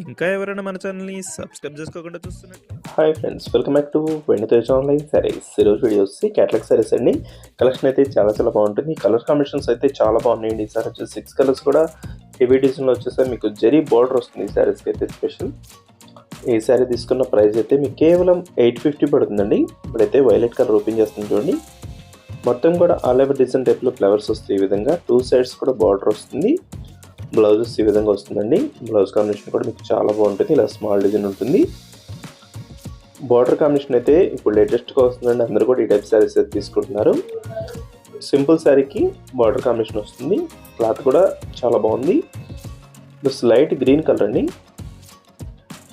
ఇంకా ఎవరైనా మన ఛానల్‌ని సబ్స్క్రైబ్ చేసుకోకుండా చూస్తున్నట్లయితే hi friends, welcome back to Venditeja online saris. ఈరోజు వీడియో వచ్చి క్యాటలాగ్ సారీస్ అండి. కలెక్షన్ అయితే చాలా బాగుంటుంది. కలర్ కాంబినేషన్స్ అయితే చాలా బాగున్నాయండి. ఈసారి వచ్చేసి 6 కలర్స్ కూడా హెవీ డిజైన్లో వచ్చేసరికి మీకు జరీ బార్డర్ వస్తుంది. ఈ సారీస్కి అయితే స్పెషల్. ఈ సారీ తీసుకున్న ప్రైస్ అయితే మీకు కేవలం 850 పడుతుందండి. ఇప్పుడైతే వైలెట్ కలర్ ఓపెన్ చేస్తుంది చూడండి. మొత్తం కూడా ఆల్ ఓవర్ డిజైన్ టైప్లో ఫ్లవర్స్ వస్తాయి. ఈ విధంగా 2 సైడ్స్ కూడా బార్డర్ వస్తుంది. బ్లౌజెస్ ఈ విధంగా వస్తుందండి. బ్లౌజ్ కాంబినేషన్ కూడా మీకు చాలా బాగుంటుంది. ఇలా స్మాల్ డిజైన్ ఉంటుంది. బార్డర్ కాంబినేషన్ అయితే ఇప్పుడు లేటెస్ట్గా వస్తుందండి. అందరూ కూడా ఈ టైప్ శారీస్ అయితే తీసుకుంటున్నారు. సింపుల్ శారీకి బార్డర్ కాంబినేషన్ వస్తుంది. క్లాత్ కూడా చాలా బాగుంది. ప్లస్ లైట్ గ్రీన్ కలర్ అండి.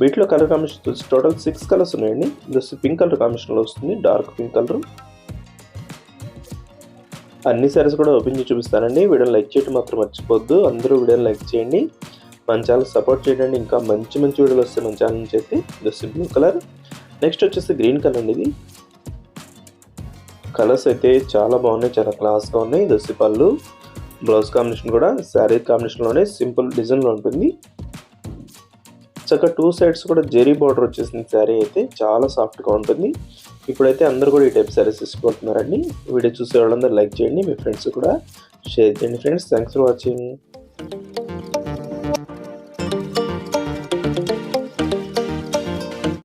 వీటిలో కలర్ కాంబినేషన్ టోటల్ 6 కలర్స్ ఉన్నాయండి. ప్లస్ పింక్ కలర్ కాంబినేషన్లో వస్తుంది. Dark pink colour. అన్ని శారీస్ కూడా ఓపెన్ చేసి చూపిస్తానండి. వీడియోని లైక్ చేయడం మాత్రం మర్చిపోద్దు. అందరూ వీడియోని లైక్ చేయండి. మన ఛానల్ సపోర్ట్ చేయండి. ఇంకా మంచి వీడియోలు వస్తాయి మన ఛానల్ నుంచి అయితే. Just blue colour. నెక్స్ట్ వచ్చేసి గ్రీన్ కలర్ అండి. ఇది కలర్స్ అయితే చాలా బాగున్నాయి. చాలా క్లాస్గా ఉన్నాయి. దసి పళ్ళు, బ్లౌజ్ కాంబినేషన్ కూడా శారీ కాంబినేషన్లోనే సింపుల్ డిజైన్లో ఉంటుంది. చక్కగా 2 సైడ్స్ కూడా జెరీ బార్డర్ వచ్చేసింది. శారీ అయితే చాలా సాఫ్ట్గా ఉంటుంది. ఇప్పుడైతే అందరూ కూడా ఈ టైప్ శారీస్ ఇష్టపడుతున్నారండి. వీడియో చూసే వాళ్ళందరూ లైక్ చేయండి. మీ ఫ్రెండ్స్ కూడా షేర్ చేయండి ఫ్రెండ్స్. Thanks for watching.